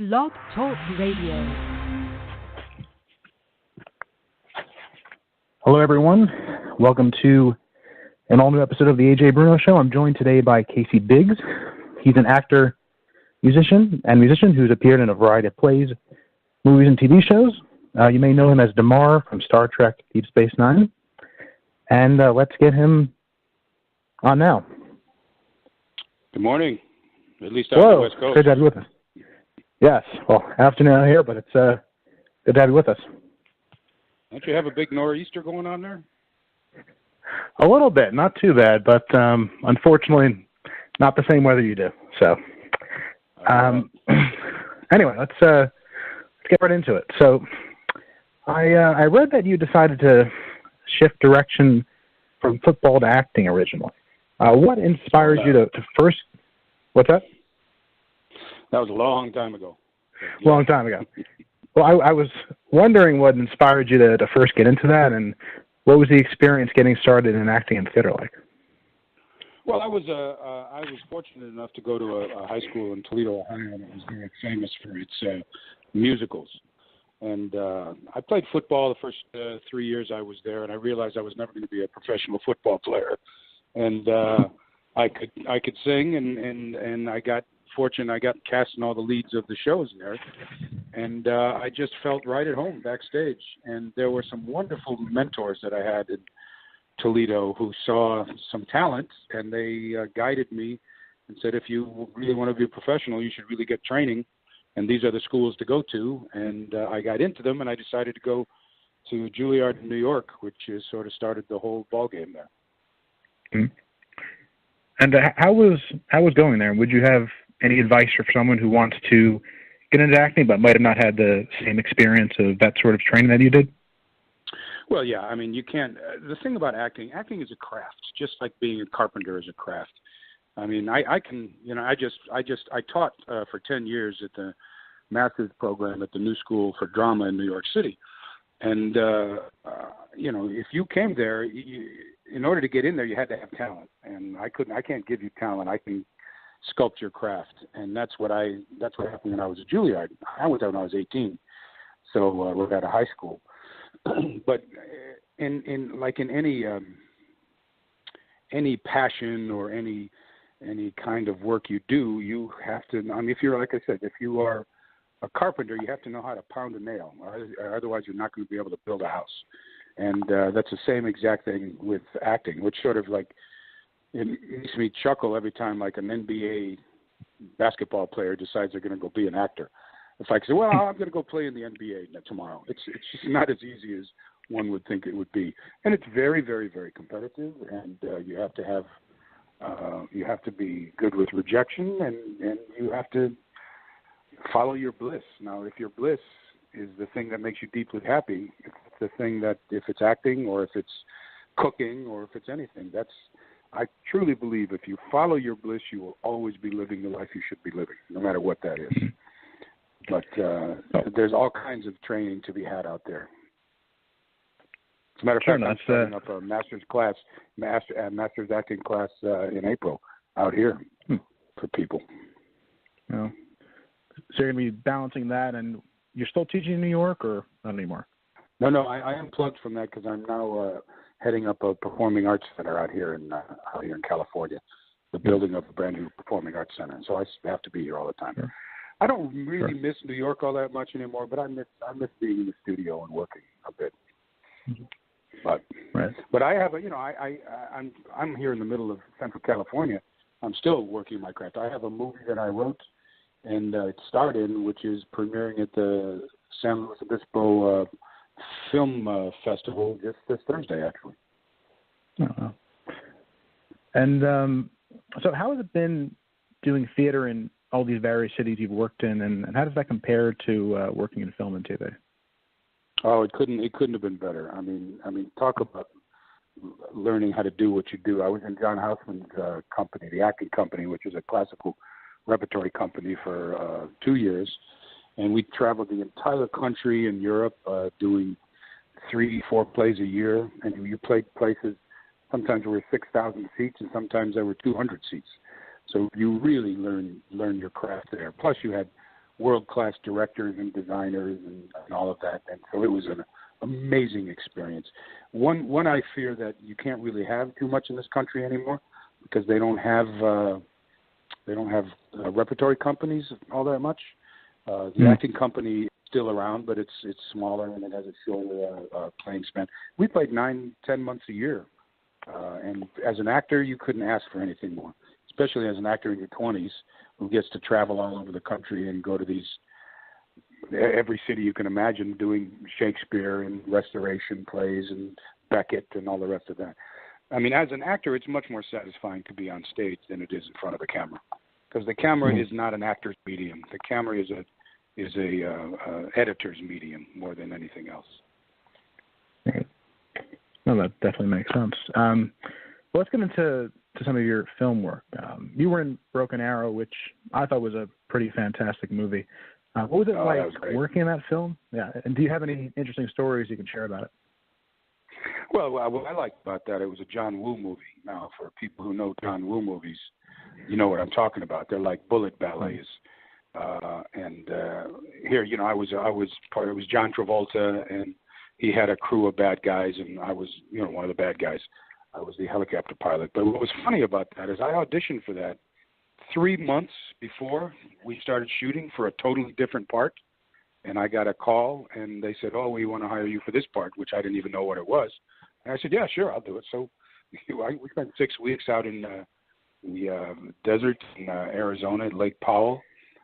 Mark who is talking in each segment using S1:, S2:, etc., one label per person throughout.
S1: Blog Talk Radio.
S2: Hello, everyone. Welcome to an all-new episode of the Ajay Bruno Show. I'm joined today by Casey Biggs. He's an actor, musician who's appeared in a variety of plays, movies, and TV shows. You may know him as Damar from Star Trek Deep Space Nine. And let's get him on now.
S3: Good morning. At least out on the West Coast.
S2: Good to have you with us. Yes. Well, afternoon out here, but it's good to have you with us.
S3: Don't you have a big nor'easter going on there?
S2: A little bit. Not too bad, but unfortunately, not the same weather you do. So, anyway, let's get right into it. So, I read that you decided to shift direction from football to acting originally. What inspires you to first? What's that?
S3: That was a long time ago.
S2: Long time ago. Well, I was wondering what inspired you to first get into that, and what was the experience getting started in acting and theater like?
S3: Well, I was fortunate enough to go to a high school in Toledo, Ohio, that was very famous for its musicals. And I played football the first 3 years I was there, and I realized I was never going to be a professional football player. And I could sing, and I got fortunate. I got cast in all the leads of the shows there, and I just felt right at home backstage. And there were some wonderful mentors that I had in Toledo who saw some talent, and they guided me and said, if you really want to be a professional, you should really get training, and these are the schools to go to. And I got into them, and I decided to go to Juilliard in New York, which is sort of started the whole ballgame there.
S2: Mm-hmm. And how was going there? Would you have any advice for someone who wants to get into acting but might have not had the same experience of that sort of training that you did?
S3: Well, yeah. I mean, you can't. The thing about acting is a craft, just like being a carpenter is a craft. I mean, I can, I taught for 10 years at the master's program at the New School for Drama in New York City. And, if you came there, in order to get in there, you had to have talent. And I can't give you talent. I can sculpt your craft. And that's what happened when I was at Juilliard. I went there when I was 18. So we're at a high school. But in any passion or any kind of work you do, you have to, I mean, if you're, like I said, if you are a carpenter, you have to know how to pound a nail, or otherwise you're not going to be able to build a house. And that's the same exact thing with acting, which sort of like, it makes me chuckle every time like an NBA basketball player decides they're going to go be an actor. If I say, well, I'm going to go play in the NBA tomorrow, it's just not as easy as one would think it would be. And it's very, very, very competitive, and you have to be good with rejection, and you have to follow your bliss. Now, if your bliss is the thing that makes you deeply happy, it's the thing that, if it's acting or if it's cooking or if it's anything, I truly believe if you follow your bliss, you will always be living the life you should be living, no matter what that is. But there's all kinds of training to be had out there. As a matter of fact, I'm starting up a master's acting class in April out here for people.
S2: Well, so you're going to be balancing that, and you're still teaching in New York, or not anymore?
S3: No, I am plugged from that because I'm now heading up a performing arts center out here in California, the building of a brand new performing arts center. So I have to be here all the time. Sure. I don't really miss New York all that much anymore, but I miss being in the studio and working a bit. Mm-hmm. But I have I'm here in the middle of Central California. I'm still working my craft. I have a movie that I wrote and starred in, which is premiering at the San Luis Obispo Film Festival just this Thursday, actually.
S2: Oh, wow. And so how has it been doing theater in all these various cities you've worked in, and how does that compare to working in film and TV?
S3: Oh, it couldn't have been better. I mean, talk about learning how to do what you do. I was in John Houseman's company, the acting company, which is a classical repertory company, for 2 years. And we traveled the entire country in Europe doing 3-4 plays a year. And you played places, sometimes there were 6,000 seats and sometimes there were 200 seats. So you really learn your craft there. Plus you had world-class directors and designers and all of that. And so it was an amazing experience. One I fear that you can't really have too much in this country anymore because they don't have repertory companies all that much. The acting company is still around, but it's smaller and it has a shorter playing span. We played 9-10 months a year, and as an actor, you couldn't ask for anything more. Especially as an actor in your 20s who gets to travel all over the country and go to every city you can imagine doing Shakespeare and restoration plays and Beckett and all the rest of that. I mean, as an actor, it's much more satisfying to be on stage than it is in front of a camera because the camera is not an actor's medium. The camera is a editor's medium more than anything else.
S2: Right. Well, that definitely makes sense. Well, let's get into some of your film work. You were in Broken Arrow, which I thought was a pretty fantastic movie. What was it like working in that film? Yeah, and do you have any interesting stories you can share about it?
S3: Well, what I liked about that, it was a John Woo movie. Now, for people who know John Woo movies, you know what I'm talking about. They're like bullet ballets. And here, you know, it was John Travolta, and he had a crew of bad guys, and I was, you know, one of the bad guys. I was the helicopter pilot. But what was funny about that is I auditioned for that 3 months before we started shooting for a totally different part. And I got a call, and they said, "Oh, we want to hire you for this part," which I didn't even know what it was. And I said, "Yeah, sure, I'll do it." So we spent 6 weeks out in the desert in Arizona at Lake Powell.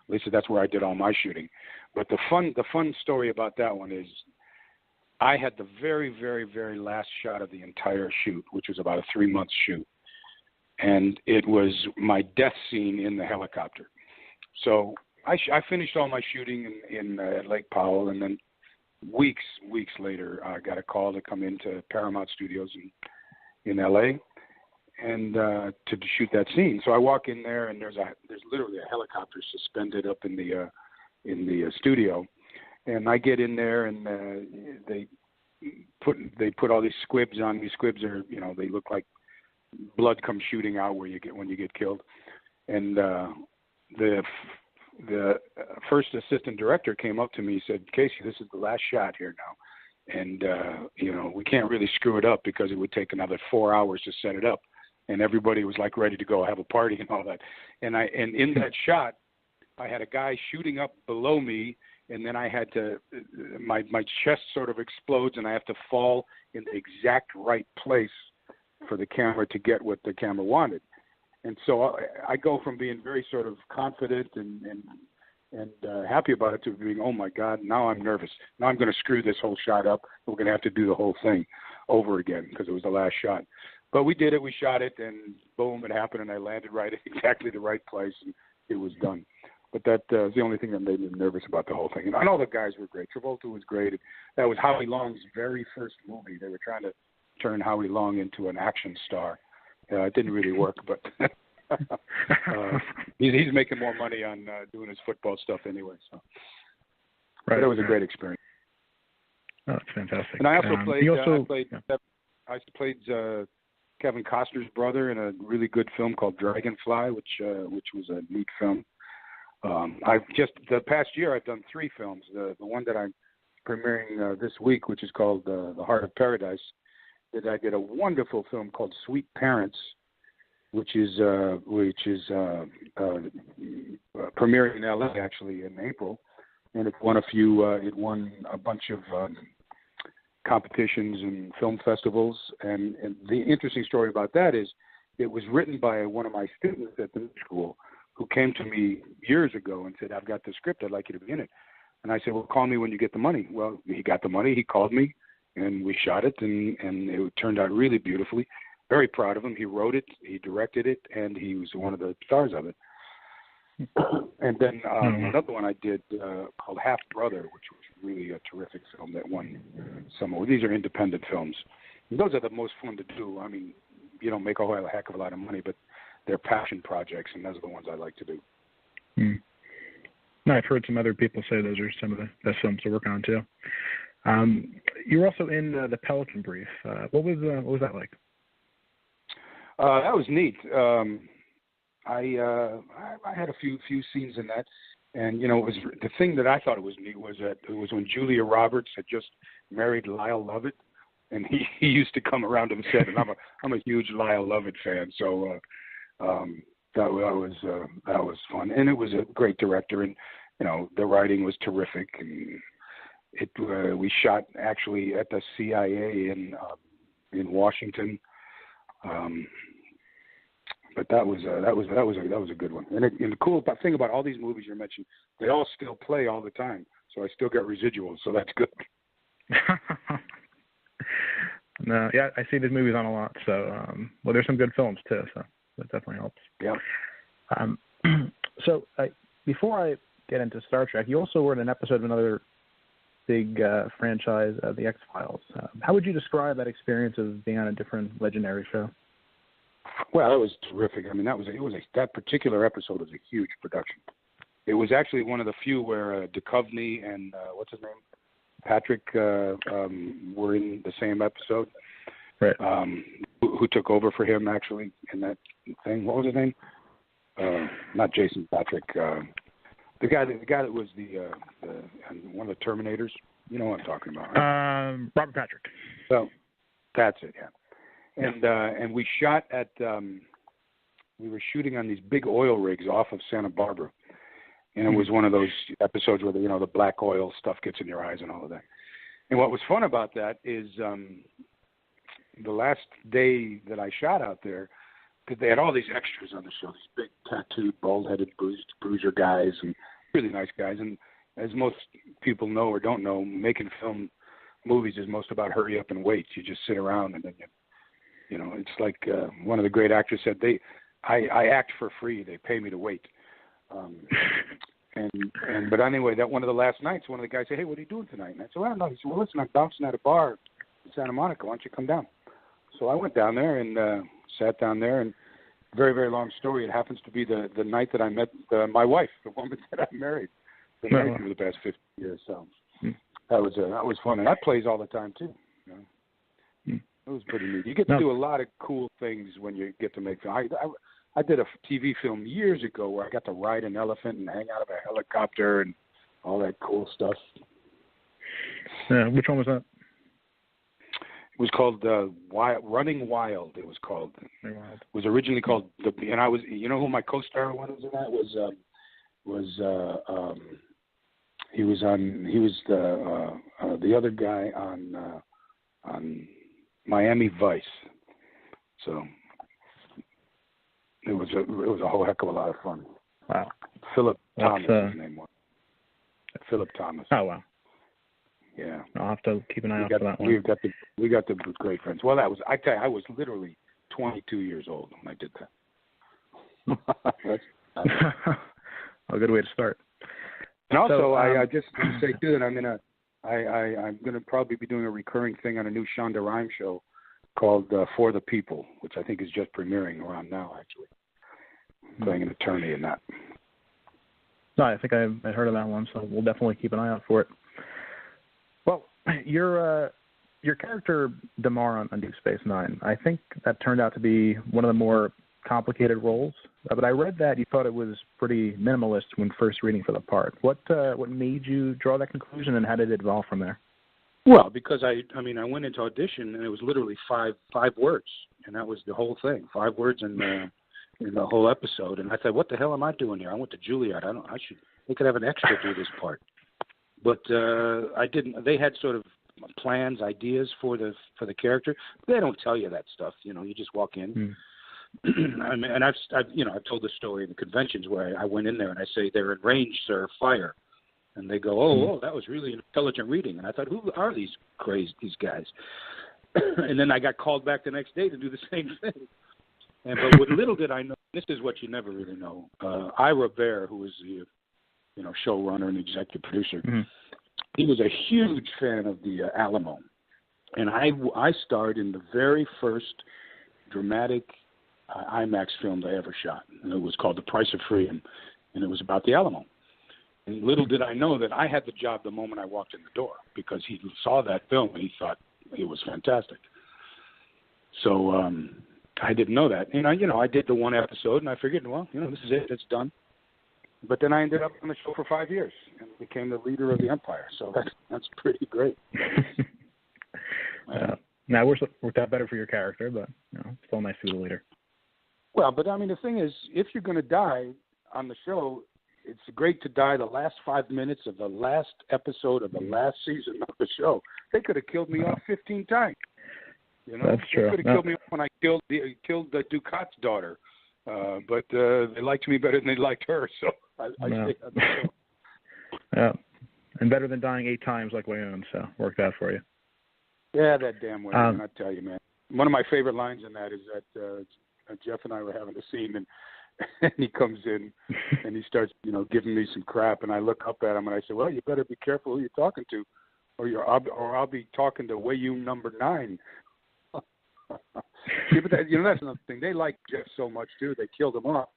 S3: At least that's where I did all my shooting. But the fun story about that one is I had the very, very, very last shot of the entire shoot, which was about a 3-month shoot. And it was my death scene in the helicopter. So I finished all my shooting in Lake Powell, and then weeks later, I got a call to come into Paramount Studios in L.A. and to shoot that scene. So I walk in there, and there's literally a helicopter suspended up in the studio. And I get in there, and they put all these squibs on. These squibs are, you know, they look like blood comes shooting out when you get killed. And the first assistant director came up to me and said, "Casey, this is the last shot here now, and you know, we can't really screw it up because it would take another 4 hours to set it up." And everybody was like ready to go have a party and all that. And in that shot, I had a guy shooting up below me. And then I had to, my chest sort of explodes, and I have to fall in the exact right place for the camera to get what the camera wanted. And so I go from being very sort of confident and happy about it to being, oh my God, now I'm nervous. Now I'm going to screw this whole shot up. We're going to have to do the whole thing over again because it was the last shot. But we did it. We shot it, and boom, it happened, and I landed right at exactly the right place, and it was done. But that was the only thing that made me nervous about the whole thing. And all the guys were great. Travolta was great. That was Howie Long's very first movie. They were trying to turn Howie Long into an action star. It didn't really work, but he's making more money on doing his football stuff anyway. So, right. But it was a great experience.
S2: Oh, that's fantastic.
S3: And I also played Kevin Costner's brother in a really good film called Dragonfly, which was a neat film. The past year I've done 3 films. The one that I'm premiering this week, which is called The Heart of Paradise, that I did a wonderful film called Sweet Parents, which is premiering in LA actually in April, and it won a bunch of competitions and film festivals. And the interesting story about that is it was written by one of my students at the school, who came to me years ago and said, "I've got the script, I'd like you to be in it." And I said, "Well, call me when you get the money." Well, he got the money, he called me, and we shot it, and it turned out really beautifully. Very proud of him. He wrote it, he directed it, and he was one of the stars of it. And then another one I did called Half Brother, which was really a terrific film that won some awards. These are independent films. And those are the most fun to do. I mean, you don't make a whole heck of a lot of money, but they're passion projects, and those are the ones I like to do.
S2: No, I've heard some other people say those are some of the best films to work on too. You were also in the Pelican Brief. What was that like? That
S3: was neat. I had a few scenes in that, And, you know, it was the thing that I thought it was neat was that it was when Julia Roberts had just married Lyle Lovett, and he used to come around and set, and I'm a huge Lyle Lovett fan, so that was fun, and it was a great director, and you know the writing was terrific, and we shot actually at the CIA in Washington. But that was a good one. And the cool thing about all these movies you mentioned, they all still play all the time. So I still get residuals. So that's good.
S2: No, yeah, I see these movies on a lot. So, well, there's some good films too. So that definitely helps.
S3: Yeah.
S2: So before I get into Star Trek, you also were in an episode of another big franchise, The X-Files. How would you describe that experience of being on a different legendary show?
S3: Well, it was terrific. I mean, that particular episode was a huge production. It was actually one of the few where Duchovny and what's his name, Patrick, were in the same episode.
S2: Right.
S3: Who took over for him actually in that thing? What was his name? Not Jason Patrick. The guy that was the one of the Terminators. You know what I'm talking about, right?
S2: Robert Patrick.
S3: So that's it. Yeah. And we shot at we were shooting on these big oil rigs off of Santa Barbara, and it was one of those episodes where the black oil stuff gets in your eyes and all of that. And what was fun about that is the last day that I shot out there, because they had all these extras on the show, these big tattooed, bald-headed bruiser guys and really nice guys. And as most people know or don't know, making film movies is most about hurry up and wait. You just sit around and then you know, it's like one of the great actors said, I act for free. They pay me to wait. But anyway, that one of the last nights, one of the guys said, hey, what are you doing tonight? And I said, well, no. He said, well, listen, I'm bouncing at a bar in Santa Monica. Why don't you come down? So I went down there and sat down there, and very, very long story. It happens to be the night that I met my wife, the woman that I married. Been married for the past 50 years. So that was fun. And that plays all the time, too. You know? It was pretty neat. You get to do a lot of cool things when you get to make film. I did a TV film years ago where I got to ride an elephant and hang out of a helicopter and all that cool stuff.
S2: Yeah, which one was that?
S3: It was called Running Wild. It was called. It was originally called and I was. You know who my co-star was in that was. He was the other guy on Miami Vice. So it was a whole heck of a lot of fun.
S2: Wow.
S3: Philip Thomas, his name was. Philip Thomas.
S2: Oh wow.
S3: Yeah.
S2: I'll have to keep an eye out for that one.
S3: We got the great friends. Well, I tell you, I was literally 22 years old when I did that.
S2: A good way to start.
S3: And also, I just want to say too that I'm gonna probably be doing a recurring thing on a new Shonda Rhimes show called For the People, which I think is just premiering around now. Actually, playing an attorney in that.
S2: No, I think I heard of that one, so we'll definitely keep an eye out for it. Well, your character Damar on Deep Space Nine, I think that turned out to be one of the more complicated roles. But I read that you thought it was pretty minimalist when first reading for the part. What made you draw that conclusion, and how did it evolve from there?
S3: Well, because I went into audition and it was literally five words, and that was the whole thing. 5 words in the whole episode, and I thought, what the hell am I doing here? I went to Juilliard. They could have an extra do this part. But I didn't. They had sort of plans, ideas for the character. They don't tell you that stuff. You know, you just walk in. And I've told the story in the conventions where I went in there and I say, they're in range, sir, fire. And they go, oh, that was really an intelligent reading. And I thought, who are these guys? And then I got called back the next day to do the same thing. But what little did I know, this is what you never really know. Ira Bear, who was the showrunner and executive producer, he was a huge fan of the Alamo. And I starred in the very first dramatic IMAX film I ever shot. And it was called The Price of Freedom, and it was about the Alamo. And little did I know that I had the job the moment I walked in the door, because he saw that film and he thought it was fantastic. So I didn't know that. And I did the one episode and I figured, well, this is it. It's done. But then I ended up on the show for 5 years and became the leader of the Empire. So that's pretty great.
S2: Now, it worked out better for your character, but still nice to be the leader.
S3: Well, but I mean, the thing is, if you're going to die on the show, it's great to die the last 5 minutes of the last episode of the last season of the show. They could have killed me off 15 times.
S2: That's true.
S3: They could have killed me off when I killed the Ducat's daughter. But they liked me better than they liked her, so I stayed on the show.
S2: Yeah, and better than dying 8 times like Wayoon, so worked out for you.
S3: Yeah, that damn Wayoon, I tell you, man. One of my favorite lines in that is that Jeff and I were having a scene, and he comes in and he starts, giving me some crap, and I look up at him and I say, well, you better be careful who you're talking to, or I'll be talking to Wayoon number 9. Yeah, but that's another thing. They like Jeff so much too. They killed him off,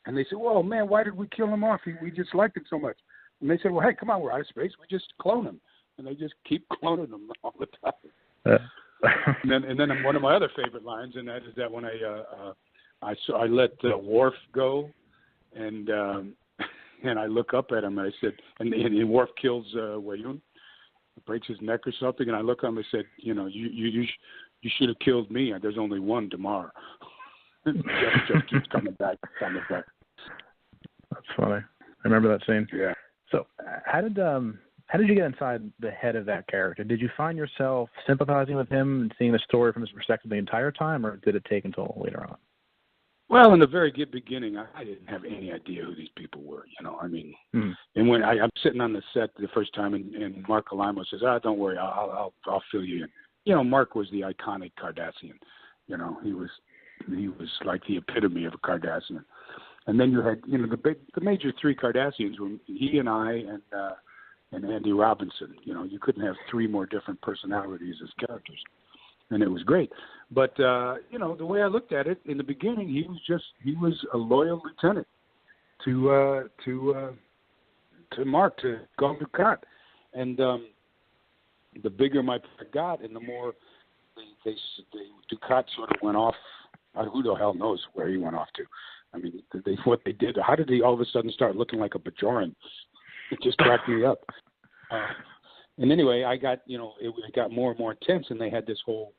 S3: and they said, "Well, man, why did we kill him off? We just liked him so much." And they said, "Well, hey, come on, we're out of space. We just clone him," and they just keep cloning him all the time. And then one of my other favorite lines, and that is that when I let Worf go, and I look up at him and I said, and Worf kills Wayoon, breaks his neck or something, and I look at him and I said, you should have killed me. There's only one Damar. Jeff keeps coming back.
S2: That's funny. I remember that scene.
S3: Yeah.
S2: So, how did you get inside the head of that character? Did you find yourself sympathizing with him and seeing the story from his perspective the entire time, or did it take until later on?
S3: Well, in the very beginning, I didn't have any idea who these people were. And when I'm sitting on the set the first time, and Mark Alimo says, "Don't worry, I'll fill you in." Mark was the iconic Cardassian. He was like the epitome of a Cardassian. And then you had, the major 3 Cardassians were he and I and Andy Robinson. You couldn't have 3 more different personalities as characters, and it was great. But the way I looked at it in the beginning, he was a loyal lieutenant to Mark, to Gul Dukat, and the bigger my part got, and the more Dukat sort of went off. Who the hell knows where he went off to? I mean, what they did. How did he all of a sudden start looking like a Bajoran? It just cracked me up. And anyway, I got it got more and more intense, and they had this whole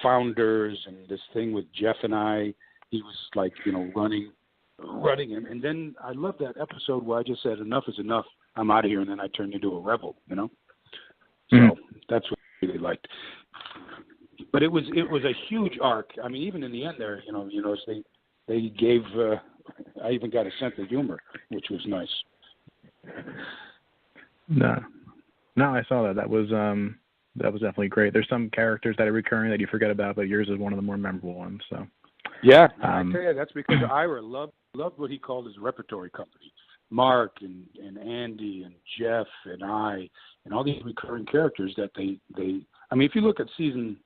S3: founders and this thing with Jeff and I. He was like running him, and then I love that episode where I just said enough is enough. I'm out of here, and then I turned into a rebel. So that's what I really liked. But it was a huge arc. I mean, even in the end there, they gave. I even got a sense of humor, which was nice.
S2: No, I saw that. That was definitely great. There's some characters that are recurring that you forget about, but yours is one of the more memorable ones. So. Yeah,
S3: I tell you, that's because Ira loved what he called his repertory company. Mark and Andy and Jeff and I and all these recurring characters that they I mean, if you look at season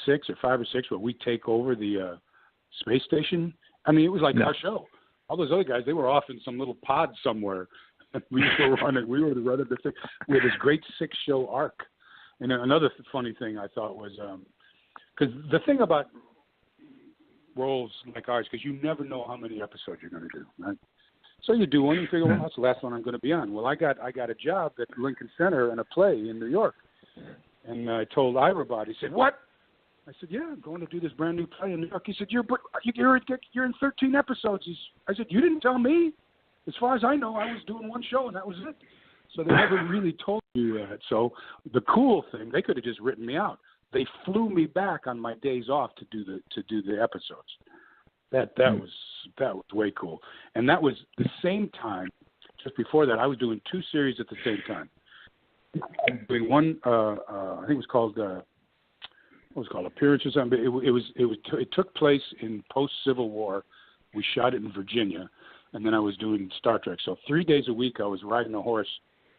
S3: 6 or 5 or 6 where we take over the space station, I mean, it was like our show. All those other guys, they were off in some little pod somewhere. We were running the thing. We had this great 6-show arc. And another funny thing I thought was, because the thing about roles like ours, because you never know how many episodes you're going to do, right? So you do one, you figure, well, that's the last one I'm going to be on. Well, I got a job at Lincoln Center in a play in New York. And I told Ira about it. He said, "What?" I said, "Yeah, I'm going to do this brand new play in New York." He said, "You're in 13 episodes." I said, "You didn't tell me. As far as I know, I was doing one show, and that was it." So they never really told you that. So the cool thing, they could have just written me out. They flew me back on my days off to do the episodes. That was way cool. And that was the same time, just before that, I was doing 2 series at the same time. Doing one, I think it was called Appearance or something. It took place in post-Civil War. We shot it in Virginia, and then I was doing Star Trek. So 3 days a week I was riding a horse,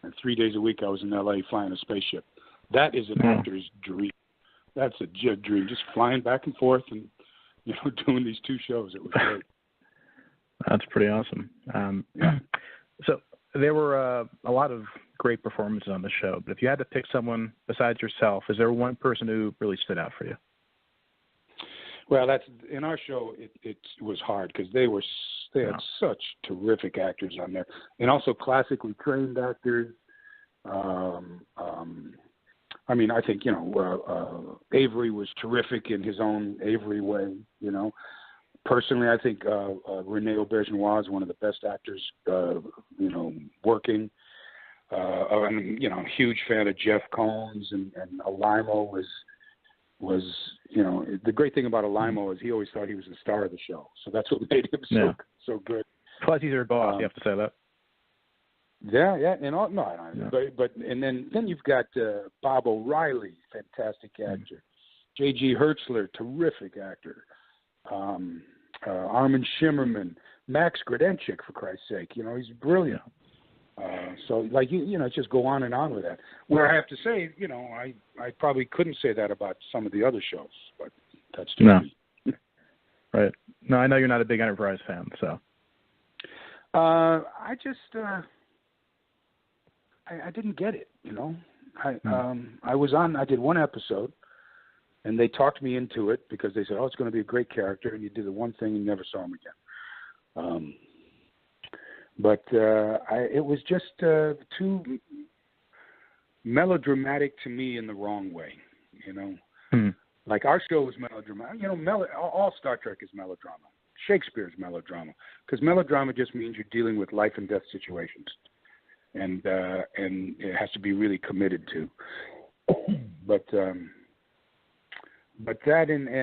S3: and 3 days a week I was in L.A. flying a spaceship. That is an actor's dream. That's a dream, just flying back and forth and doing these 2 shows. It was great.
S2: That's pretty awesome. So there were a lot of great performances on the show, but if you had to pick someone besides yourself, is there one person who really stood out for you?
S3: Well, that's in our show. It was hard because they were They had such terrific actors on there, and also classically trained actors. I mean, I think, Avery was terrific in his own Avery way, Personally, I think Rene Auberjonois is one of the best actors, working. I'm, huge fan of Jeff Combs, and Alimo was, the great thing about Alimo is he always thought he was the star of the show. So that's what made him so good.
S2: Plus, he's your boss. You have to say that.
S3: Yeah, and but and then you've got Bob O'Reilly, fantastic actor. J.G. Hertzler, terrific actor. Armin Shimmerman, Max Grodenchik, for Christ's sake, he's brilliant. So just go on and on with that. Where I have to say, I probably couldn't say that about some of the other shows, but that's just me.
S2: Right. No, I know you're not a big Enterprise fan, so.
S3: I just. I didn't get it, I did one episode, and they talked me into it because they said, it's going to be a great character, and you did the one thing and you never saw him again. But it was just too melodramatic to me in the wrong way, Like our show was melodramatic. All Star Trek is melodrama. Shakespeare's melodrama, because melodrama just means you're dealing with life and death situations. And it has to be really committed to, but that and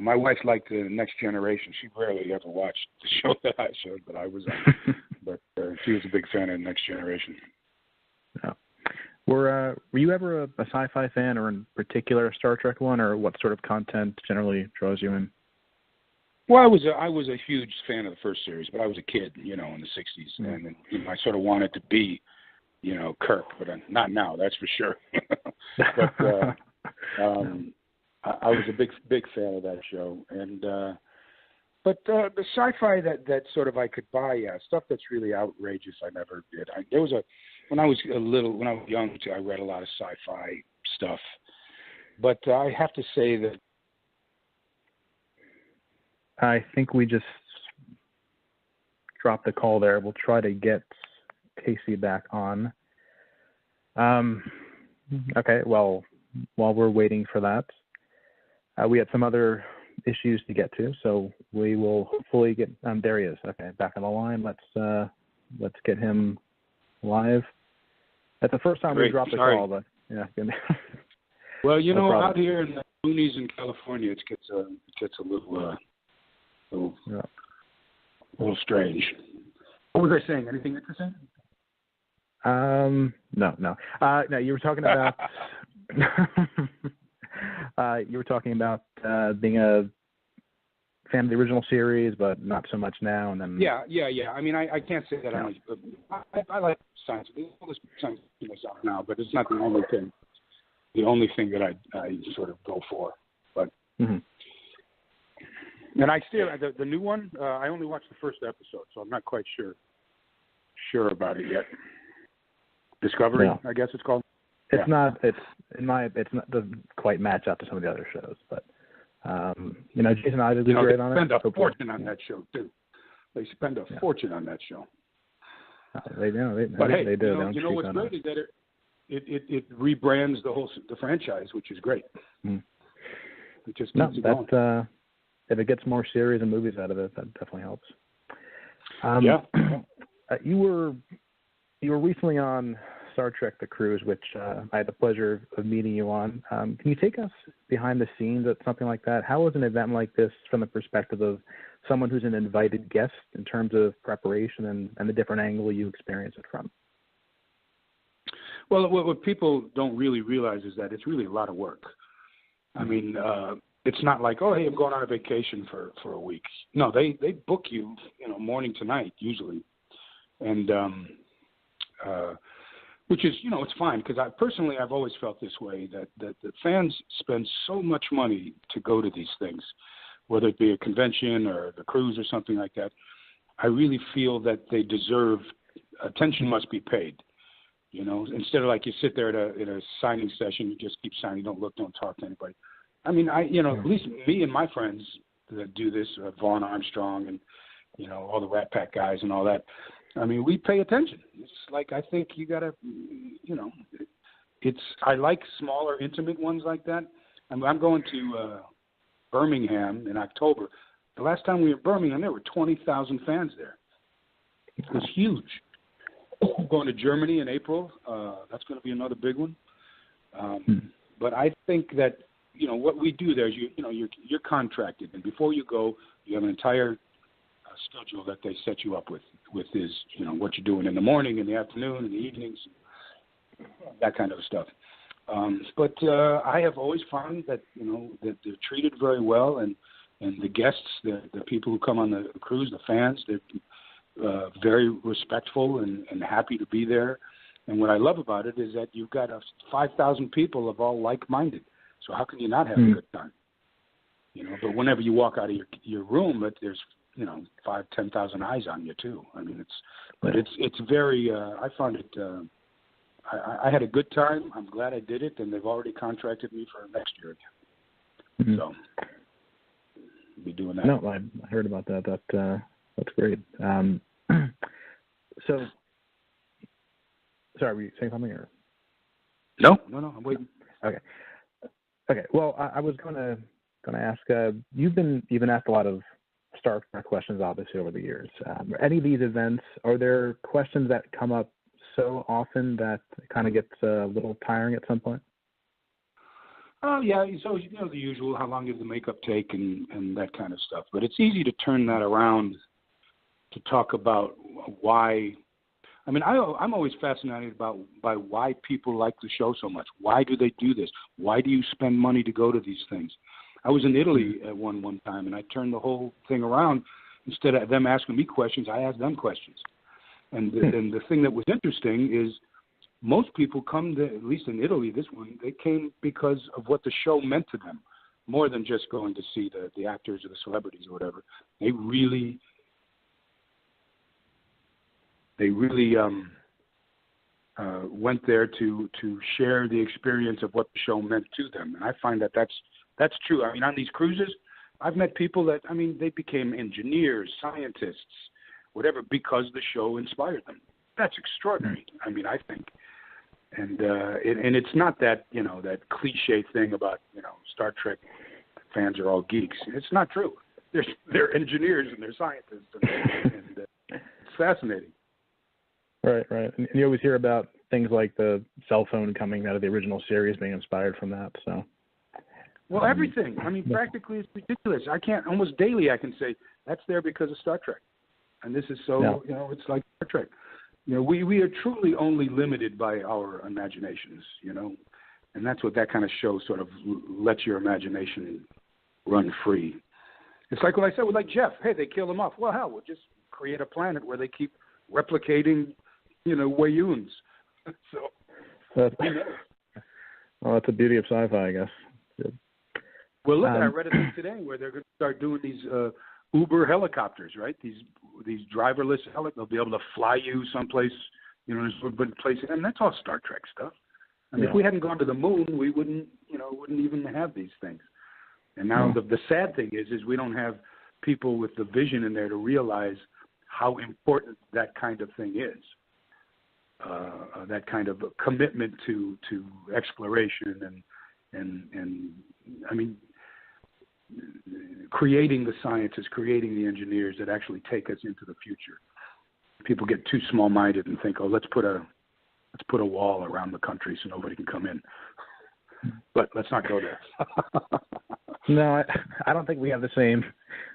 S3: my wife liked the Next Generation. She rarely ever watched the show that I showed, but I was on. But she was a big fan of Next Generation.
S2: Yeah. Were you ever a sci-fi fan, or in particular a Star Trek one, or what sort of content generally draws you in?
S3: Well, I was a huge fan of the first series, but I was a kid, in the 60s, and I sort of wanted to be, Kirk, but not now, that's for sure. But I was a big fan of that show, and but the sci-fi that sort of I could buy, stuff that's really outrageous, I never did. When I was young, I read a lot of sci-fi stuff, but I have to say that.
S2: I think we just dropped the call there. We'll try to get Casey back on. Okay, well, while we're waiting for that, we had some other issues to get to, so we will hopefully get. There he is. Okay, back on the line. Let's get him live. That's the first time we dropped the call, but yeah.
S3: Well, out here in the boonies in California, it gets a little. A little strange. What was I saying? Anything interesting?
S2: No. No, you were talking about. Being a fan of the original series, but not so much now. And then. Yeah.
S3: I mean, I can't say that I like science. All this science myself now, but it's not the only thing. The only thing that I sort of go for, but. Mm-hmm. And I still the new one. I only watched the first episode, so I'm not quite sure about it yet. Discovery, I guess it's called.
S2: It's not. It's doesn't quite match up to some of the other shows, but Jason Ida did great on it.
S3: They spend a fortune on that show too. They spend a fortune on that show.
S2: They do.
S3: But hey,
S2: they do.
S3: What's great is that it rebrands the franchise, which is great.
S2: Mm.
S3: It just keeps it going.
S2: If it gets more series and movies out of it, that definitely helps. You were recently on Star Trek: The Cruise, which I had the pleasure of meeting you on. Can you take us behind the scenes at something like that? How is an event like this from the perspective of someone who's an invited guest in terms of preparation and the different angle you experience it from?
S3: Well, what people don't really realize is that it's really a lot of work. I mean, it's not like, oh, hey, I'm going on a vacation for a week. No, they book you, morning to night usually, and which is, it's fine because I've always felt this way that the fans spend so much money to go to these things, whether it be a convention or the cruise or something like that. I really feel that they deserve attention must be paid. Instead of like you sit there at a signing session, you just keep signing, don't look, don't talk to anybody. I mean, at least me and my friends, that do this, Vaughn Armstrong and, all the Rat Pack guys and all that. I mean, we pay attention. It's like, I think you got to, I like smaller, intimate ones like that. I'm going to Birmingham in October. The last time we were in Birmingham, there were 20,000 fans there. It was huge. I'm going to Germany in April. That's going to be another big one. But I think that, what we do there is, you're contracted. And before you go, you have an entire schedule that they set you up with is, what you're doing in the morning, in the afternoon, in the evenings, that kind of stuff. But I have always found that, that they're treated very well, and the guests, the people who come on the cruise, the fans, they're very respectful and happy to be there. And what I love about it is that you've got 5,000 people of all like-minded. So how can you not have a good time? But whenever you walk out of your room, but there's 5,000-10,000 eyes on you too. I mean, it's very. I found it. I had a good time. I'm glad I did it, and they've already contracted me for next year again. So I'll be doing that.
S2: No, I heard about that. That's great. So, sorry, were you saying something or?
S3: No, I'm waiting.
S2: Okay. Well, I was gonna ask. You've been asked a lot of Star Trek questions, obviously, over the years. Any of these events, are there questions that come up so often that it kind of gets a little tiring at some point?
S3: Oh, yeah. So, the usual, how long does the makeup take and that kind of stuff. But it's easy to turn that around to talk about why. I mean, I'm always fascinated by why people like the show so much. Why do they do this? Why do you spend money to go to these things? I was in Italy at one time, and I turned the whole thing around. Instead of them asking me questions, I asked them questions. And the thing that was interesting is most people come to, at least in Italy, this one, they came because of what the show meant to them, more than just going to see the actors or the celebrities or whatever. They really went there to share the experience of what the show meant to them. And I find that that's true. I mean, on these cruises, I've met people that, I mean, they became engineers, scientists, whatever, because the show inspired them. That's extraordinary, I mean, I think. And it's not that, that cliche thing about, Star Trek fans are all geeks. It's not true. They're engineers and they're scientists, and it's fascinating.
S2: Right. And you always hear about things like the cell phone coming out of the original series being inspired from that. So,
S3: well, everything. I mean, practically, it's ridiculous. Almost daily I can say that's there because of Star Trek, and this is so. It's like Star Trek. We are truly only limited by our imaginations. And that's what that kind of show sort of lets your imagination run free. It's like what I said with like Jeff. Hey, they killed him off. Well, hell, we'll just create a planet where they keep replicating, Wayuns.
S2: Well, that's the beauty of sci-fi, I guess. Good.
S3: Well, look, I read a thing today where they're going to start doing these Uber helicopters, right? These driverless helicopters. They'll be able to fly you someplace, there's a good place, and that's all Star Trek stuff. I mean, if we hadn't gone to the moon, we wouldn't even have these things. And now the sad thing is we don't have people with the vision in there to realize how important that kind of thing is. That kind of commitment to exploration and I mean, creating the scientists, creating the engineers that actually take us into the future. People get too small-minded and think, let's put a wall around the country so nobody can come in. But let's not go there.
S2: No, I don't think we have the same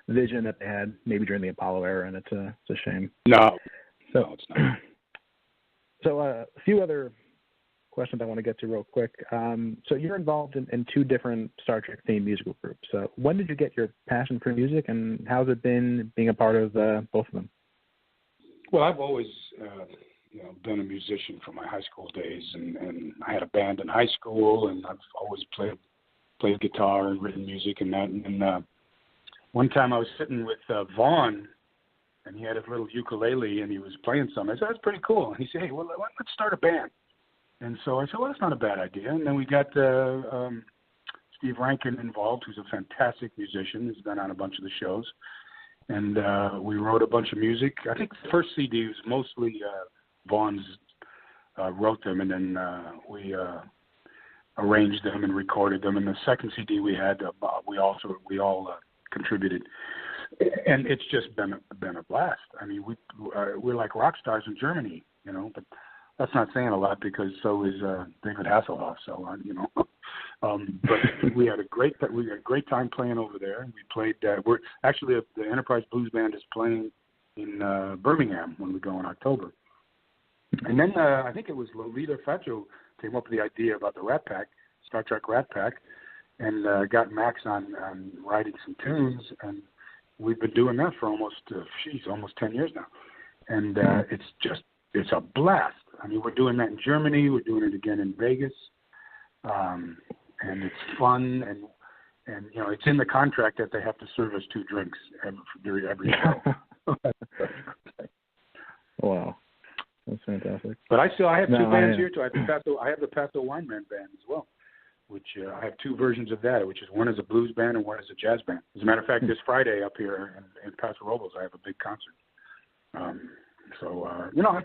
S2: vision that they had maybe during the Apollo era, and it's a shame.
S3: No, it's not.
S2: So a few other questions I want to get to real quick. So you're involved in two different Star Trek themed musical groups. When did you get your passion for music, and how's it been being a part of both of them?
S3: Well, I've always been a musician from my high school days, and I had a band in high school, and I've always played guitar and written music and that. And one time I was sitting with Vaughn, and he had his little ukulele, and he was playing some. I said, that's pretty cool. And he said, hey, well, let's start a band. And so I said, well, that's not a bad idea. And then we got Steve Steve Rankin involved, who's a fantastic musician. He's been on a bunch of the shows. And we wrote a bunch of music. I think the first CD was mostly Vaughn's wrote them, and then we arranged them and recorded them. And the second CD we had, we all contributed. And it's just been a blast. I mean, we're like rock stars in Germany, but that's not saying a lot because so is David Hasselhoff. So but we had a great time playing over there. We played. We're actually the Enterprise Blues Band is playing in Birmingham when we go in October. And then I think it was Lolita Faccio came up with the idea about the Rat Pack, Star Trek Rat Pack, and got Max on writing some tunes, and we've been doing that for almost 10 years now. And it's a blast. I mean, we're doing that in Germany. We're doing it again in Vegas. And it's fun. And it's in the contract that they have to serve us 2 drinks every show.
S2: Wow. That's fantastic.
S3: But I have 2 bands here, too. I have the Paso Wine Man Band as well, which I have 2 versions of that, which is one is a blues band and one is a jazz band. As a matter of fact, this Friday up here in Paso Robles, I have a big concert. I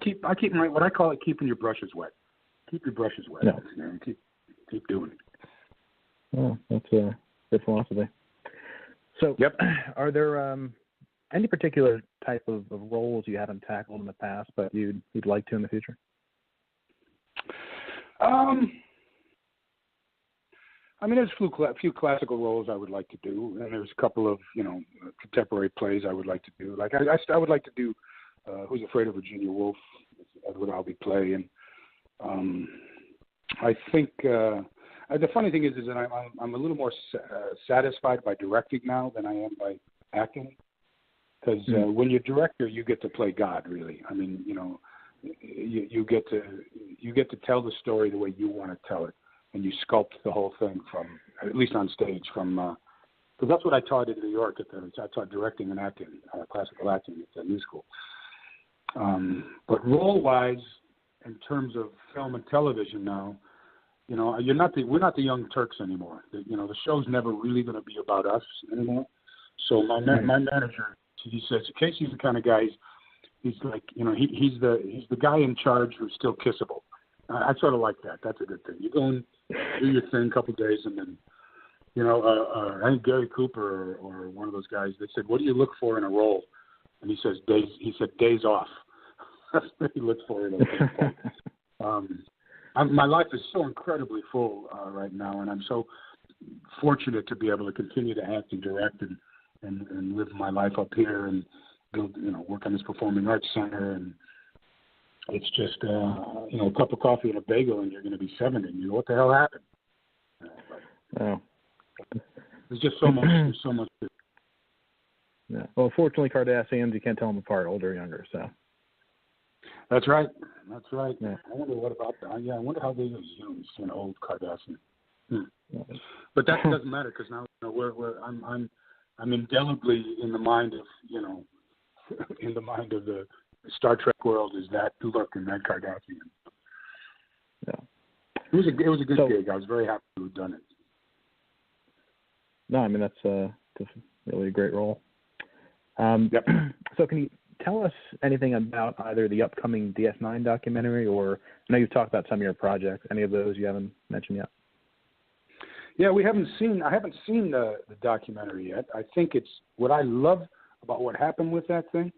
S3: keep what I call it keeping your brushes wet. Keep your brushes wet.
S2: Yeah.
S3: Keep doing it.
S2: Oh, that's a good philosophy. So,
S3: yep.
S2: Are there any particular type of roles you haven't tackled in the past, but you'd like to in the future?
S3: I mean, there's a few classical roles I would like to do, and there's a couple of contemporary plays I would like to do. Like I would like to do Who's Afraid of Virginia Woolf, Edward Albee play, and I think the funny thing is that I'm a little more satisfied by directing now than I am by acting, because when you're director, you get to play God, really. I mean, you get to tell the story the way you want to tell it, and you sculpt the whole thing from, at least on stage, from because that's what I taught in New York. I taught directing and acting, classical acting at the New School. But role-wise, in terms of film and television now, we're not the Young Turks anymore. The show's never really going to be about us anymore. So my manager, he says, Casey's the kind of guy. He's like, he's the guy in charge who's still kissable. I sort of like that. That's a good thing. You go and do your thing a couple of days, and then, I think Gary Cooper or one of those guys, they said, what do you look for in a role? And he says, days. He said, days off. That's what he looks for. My life is so incredibly full right now, and I'm so fortunate to be able to continue to act and direct and live my life up here and build, work on this performing arts center. And it's just, a cup of coffee and a bagel, and you're going to be 70. You know what the hell happened?
S2: Oh.
S3: There's just so much. There's so much.
S2: Yeah. Well, fortunately, Kardashians, you can't tell them apart, older or younger. So.
S3: That's right.
S2: Yeah.
S3: I wonder what about that. Yeah, I wonder how they use an old Kardashian. Yeah. But that doesn't matter because now I'm indelibly in the mind of the Star Trek world is that look and that Kardashian.
S2: Yeah.
S3: It was a good gig. I was very happy to have done it.
S2: No, I mean that's really a great role.
S3: Yep.
S2: So can you tell us anything about either the upcoming Df9 documentary, or I know you've talked about some of your projects, any of those you haven't mentioned yet?
S3: Yeah, I haven't seen the documentary yet. I think it's what I love about what happened with that thing.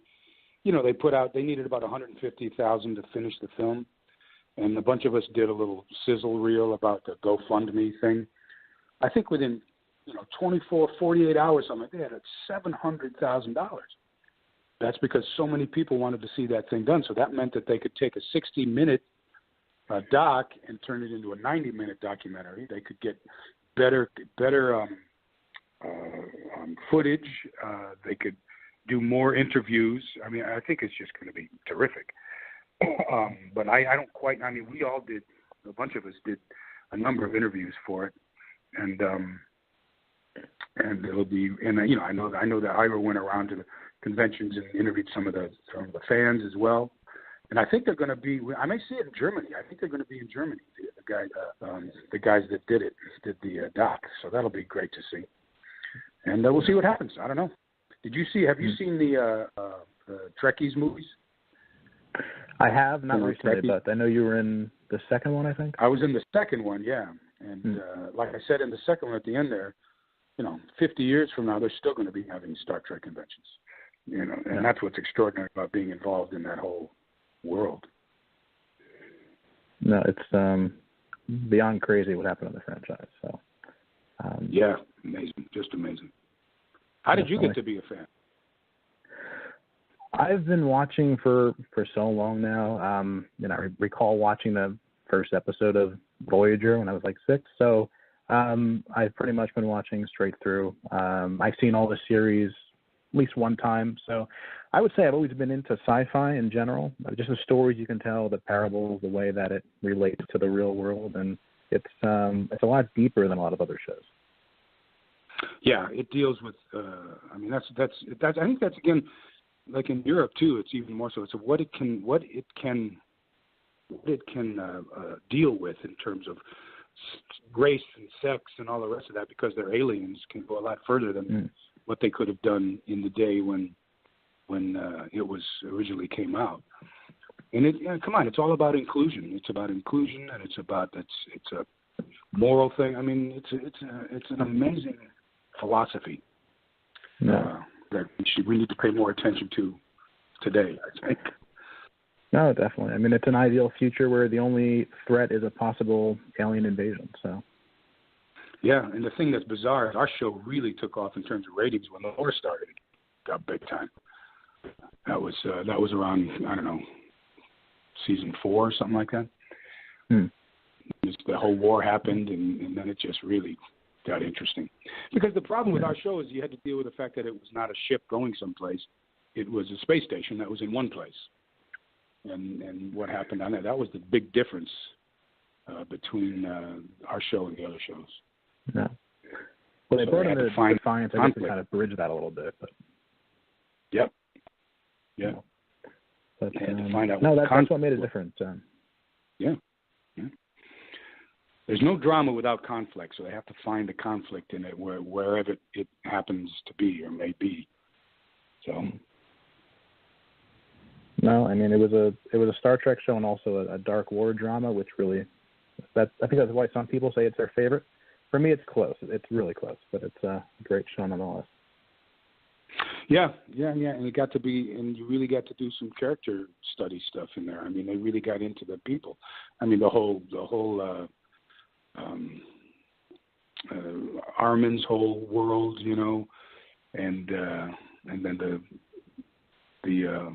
S3: They needed about $150,000 to finish the film, and a bunch of us did a little sizzle reel about the GoFundMe thing. I think within 24, 48 hours, something like that, at $700,000. That's because so many people wanted to see that thing done. So that meant that they could take a 60-minute doc and turn it into a 90-minute documentary. They could get better footage. They could do more interviews. I mean, I think it's just going to be terrific. But I don't quite. I mean, we all did. A bunch of us did a number of interviews for it, and it'll be. And I know that Ira went around to the conventions and interviewed some of the fans as well. And I think they're going to be. I may see it in Germany. I think they're going to be in Germany. The guys that did the doc. So that'll be great to see. And we'll see what happens. I don't know. Have you seen the Trekkies movies?
S2: I have, not recently, but I know you were in the second one, I think.
S3: I was in the second one, yeah. And like I said, in the second one at the end there, 50 years from now, they're still going to be having Star Trek conventions. And that's what's extraordinary about being involved in that whole world.
S2: No, it's beyond crazy what happened in the franchise. So,
S3: yeah, amazing, just amazing. How did you get to be a fan?
S2: I've been watching for so long now. I recall watching the first episode of Voyager when I was like 6. So I've pretty much been watching straight through. I've seen all the series at least one time. So I would say I've always been into sci-fi in general. Just the stories you can tell, the parables, the way that it relates to the real world, and it's a lot deeper than a lot of other shows.
S3: Yeah, it deals with. That's. I think that's again, like in Europe too. It's even more so. It's what it can deal with in terms of race and sex and all the rest of that, because they're aliens, can go a lot further than what they could have done in the day when it was originally came out. And come on, it's all about inclusion. It's about inclusion, and it's a moral thing. I mean, it's an amazing philosophy that we need to pay more attention to today, I think.
S2: No, definitely. I mean, it's an ideal future where the only threat is a possible alien invasion. So.
S3: Yeah, and the thing that's bizarre is our show really took off in terms of ratings when the war started. It got big time. That was around, I don't know, season 4 or something like that. The whole war happened, and then it just really got interesting. Because the problem with our show is you had to deal with the fact that it was not a ship going someplace. It was a space station that was in one place. And what happened on that? That was the big difference between our show and the other shows.
S2: Yeah. Well, they brought in the Defiance, I guess, to kind of bridge that a little bit. But.
S3: Yep. Yeah.
S2: But,
S3: to find out
S2: that's what made a difference.
S3: Yeah. There's no drama without conflict, so they have to find the conflict in it wherever it happens to be or may be. So.
S2: No, I mean it was a Star Trek show and also a dark war drama, which really, I think that's why some people say it's their favorite. For me, it's close. It's really close, but it's a great show nonetheless. Yeah,
S3: and it got to be, and you really got to do some character study stuff in there. I mean, they really got into the people. I mean, the whole Armin's whole world, and then the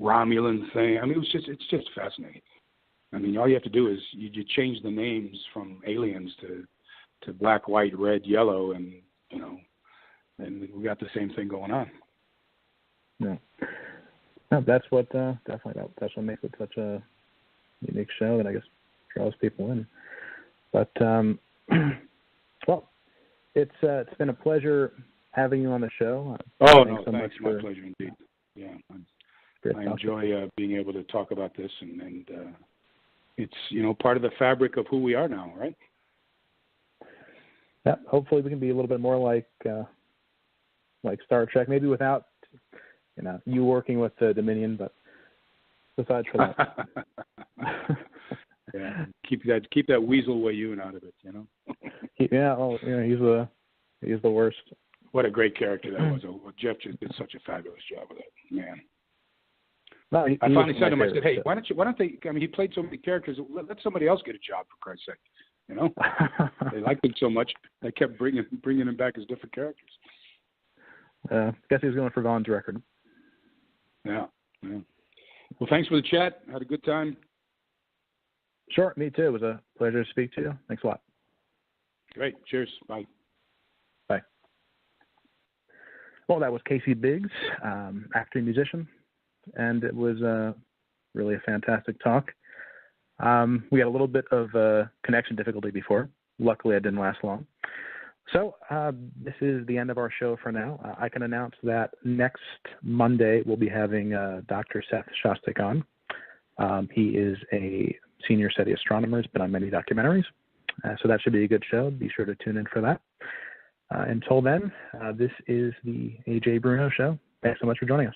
S3: Romulan thing. I mean, it's just fascinating. I mean, all you have to do is you change the names from aliens to black, white, red, yellow, and and we got the same thing going on.
S2: Yeah, no, that's what definitely that's what makes it such a unique show that I guess draws people in. But well, it's been a pleasure having you on the show.
S3: Thanks. My pleasure indeed. Yeah, I enjoy being able to talk about this, and it's part of the fabric of who we are now, right?
S2: Yeah, hopefully we can be a little bit more like Star Trek, maybe without you working with the Dominion, but besides for that.
S3: Yeah, keep that weasel Wayun out of it,
S2: Yeah, he's the worst.
S3: What a great character that was. Jeff just did such a fabulous job with it, man.
S2: No,
S3: I finally said to him, I said, "Hey, why don't they? I mean, he played so many characters. Let somebody else get a job, for Christ's sake." They liked him so much, they kept bringing him back as different characters.
S2: Guess he was going for Vaughn's record.
S3: Yeah. Well, thanks for the chat. Had a good time.
S2: Sure, me too. It was a pleasure to speak to you. Thanks a lot.
S3: Great. Cheers. Bye.
S2: Bye. Well, that was Casey Biggs, actor and musician, and it was really a fantastic talk. We had a little bit of connection difficulty before. Luckily, it didn't last long. So this is the end of our show for now. I can announce that next Monday we'll be having Dr. Seth Shostak on. He is a senior SETI astronomer, has been on many documentaries, so that should be a good show. Be sure to tune in for that. Until then, this is the AJ Bruno Show. Thanks so much for joining us.